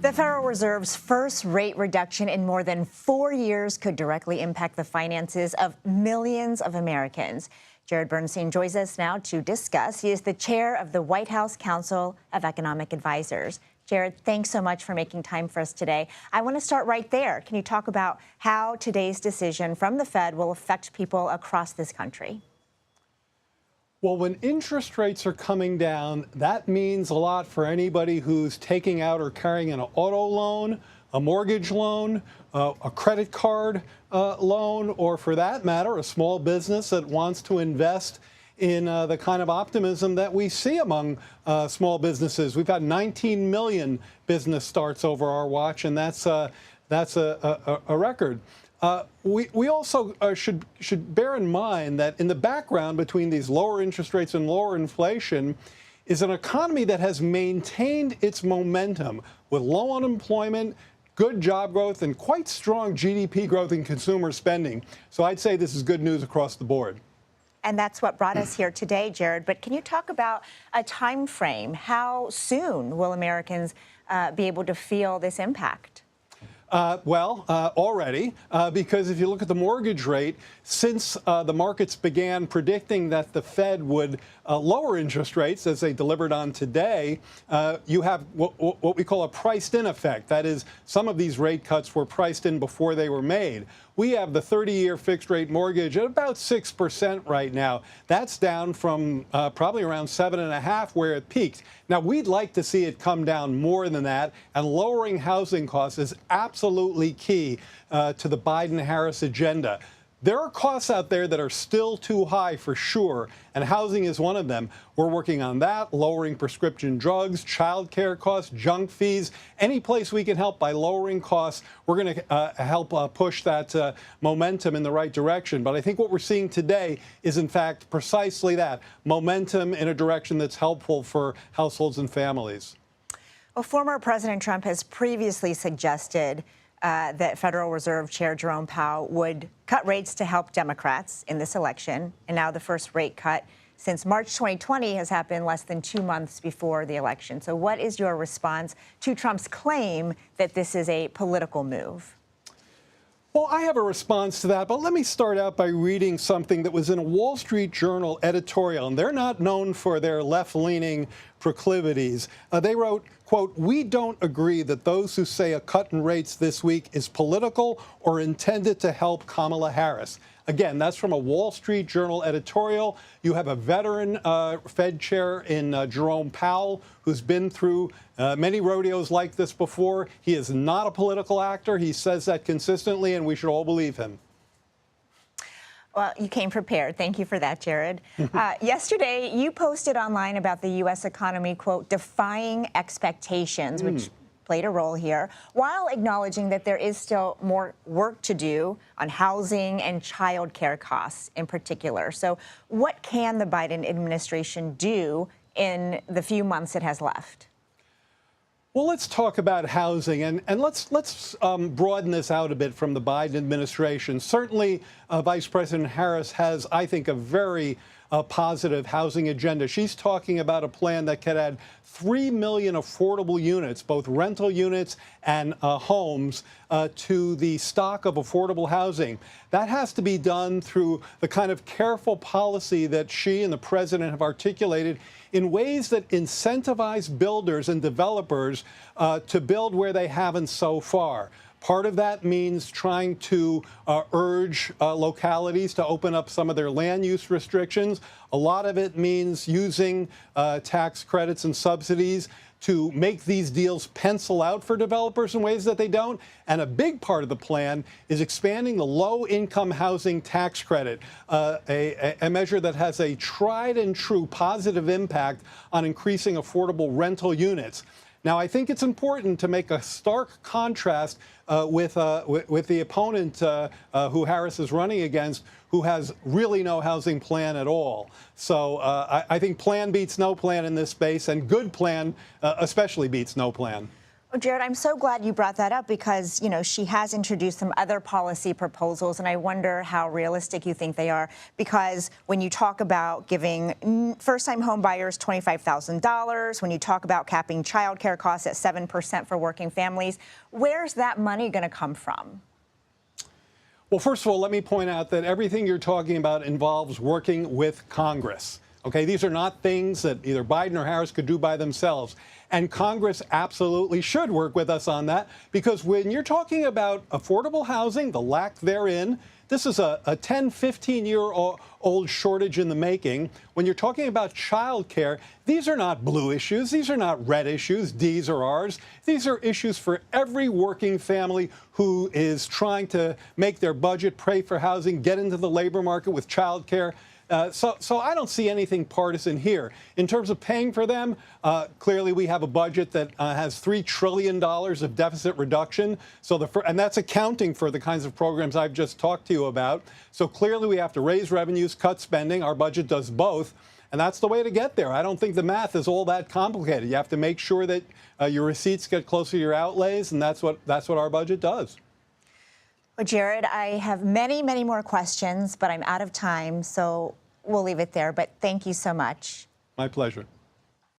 The Federal Reserve's first rate reduction in more than 4 years could directly impact the finances of millions of Americans. Jared Bernstein joins us now to discuss. He is the chair of the White House Council of Economic Advisors. Jared, thanks so much for making time for us today. I want to start right there. Can you talk about how today's decision from the Fed will affect people across this country? Well, when interest rates are coming down, that means a lot for anybody who's taking out or carrying an auto loan, a mortgage loan, a credit card loan, or for that matter, a small business that wants to invest in the kind of optimism that we see among small businesses. We've had 19 million business starts over our watch, and that's a record. We also should bear in mind that in the background between these lower interest rates and lower inflation is an economy that has maintained its momentum with low unemployment, good job growth, and quite strong GDP growth in consumer spending. So I'd say this is good news across the board. And that's what brought us here today, Jared. But can you talk about a time frame? How soon will Americans be able to feel this impact? Already, because if you look at the mortgage rate, since the markets began predicting that the Fed would lower interest rates as they delivered on today, you have what we call a priced-in effect. That is, some of these rate cuts were priced in before they were made. We have the 30-year fixed-rate mortgage at about 6% right now. That's down from probably around 7.5% where it peaked. Now, we'd like to see it come down more than that, and lowering housing costs is absolutely key to the Biden-Harris agenda. There are costs out there that are still too high for sure, and housing is one of them. We're working on that, lowering prescription drugs, child care costs, junk fees. Any place we can help by lowering costs, we're going to help push that momentum in the right direction. But I think what we're seeing today is, in fact, precisely that, momentum in a direction that's helpful for households and families. Well, former President Trump has previously suggested that Federal Reserve Chair Jerome Powell would cut rates to help Democrats in this election. And now the first rate cut since March 2020 has happened less than 2 months before the election. So what is your response to Trump's claim that this is a political move? Well, I have a response to that, but let me start out by reading something that was in a Wall Street Journal editorial, and they're not known for their left-leaning proclivities. They wrote, quote, "We don't agree that those who say a cut in rates this week is political or intended to help Kamala Harris." Again, that's from a Wall Street Journal editorial. You have a veteran Fed chair in Jerome Powell, who's been through many rodeos like this before. He is not a political actor. He says that consistently, and we should all believe him. Well, you came prepared. Thank you for that, Jared. Yesterday, you posted online about the U.S. economy, quote, defying expectations, which played a role here, while acknowledging that there is still more work to do on housing and child care costs in particular. So what can the Biden administration do in the few months it has left? Well, let's talk about housing, and let's broaden this out a bit from the Biden administration. Certainly, Vice President Harris has, I think, a very positive housing agenda. She's talking about a plan that could add 3 million affordable units, both rental units and homes, to the stock of affordable housing. That has to be done through the kind of careful policy that she and the president have articulated in ways that incentivize builders and developers to build where they haven't so far. Part of that means trying to urge localities to open up some of their land use restrictions. A lot of it means using tax credits and subsidies to make these deals pencil out for developers in ways that they don't. And a big part of the plan is expanding the low-income housing tax credit, a measure that has a tried and true positive impact on increasing affordable rental units. Now, I think it's important to make a stark contrast with the opponent who Harris is running against, who has really no housing plan at all. So I think plan beats no plan in this space, and good plan especially beats no plan. Well, Jared, I'm so glad you brought that up because, she has introduced some other policy proposals, and I wonder how realistic you think they are. Because when you talk about giving first-time home buyers $25,000, when you talk about capping childcare costs at 7% for working families, where's that money going to come from? Well, first of all, let me point out that everything you're talking about involves working with Congress. Okay, these are not things that either Biden or Harris could do by themselves. And Congress absolutely should work with us on that, because when you're talking about affordable housing, the lack therein, this is a 10, 15-year-old shortage in the making. When you're talking about child care, these are not blue issues. These are not red issues, D's or R's. These are issues for every working family who is trying to make their budget, pay for housing, get into the labor market with child care. So I don't see anything partisan here. In terms of paying for them, clearly we have a budget that has $3 trillion of deficit reduction. And that's accounting for the kinds of programs I've just talked to you about. So clearly we have to raise revenues, cut spending. Our budget does both. And that's the way to get there. I don't think the math is all that complicated. You have to make sure that your receipts get closer to your outlays, and that's what our budget does. Well, Jared, I have many, many more questions, but I'm out of time, so we'll leave it there. But thank you so much. My pleasure.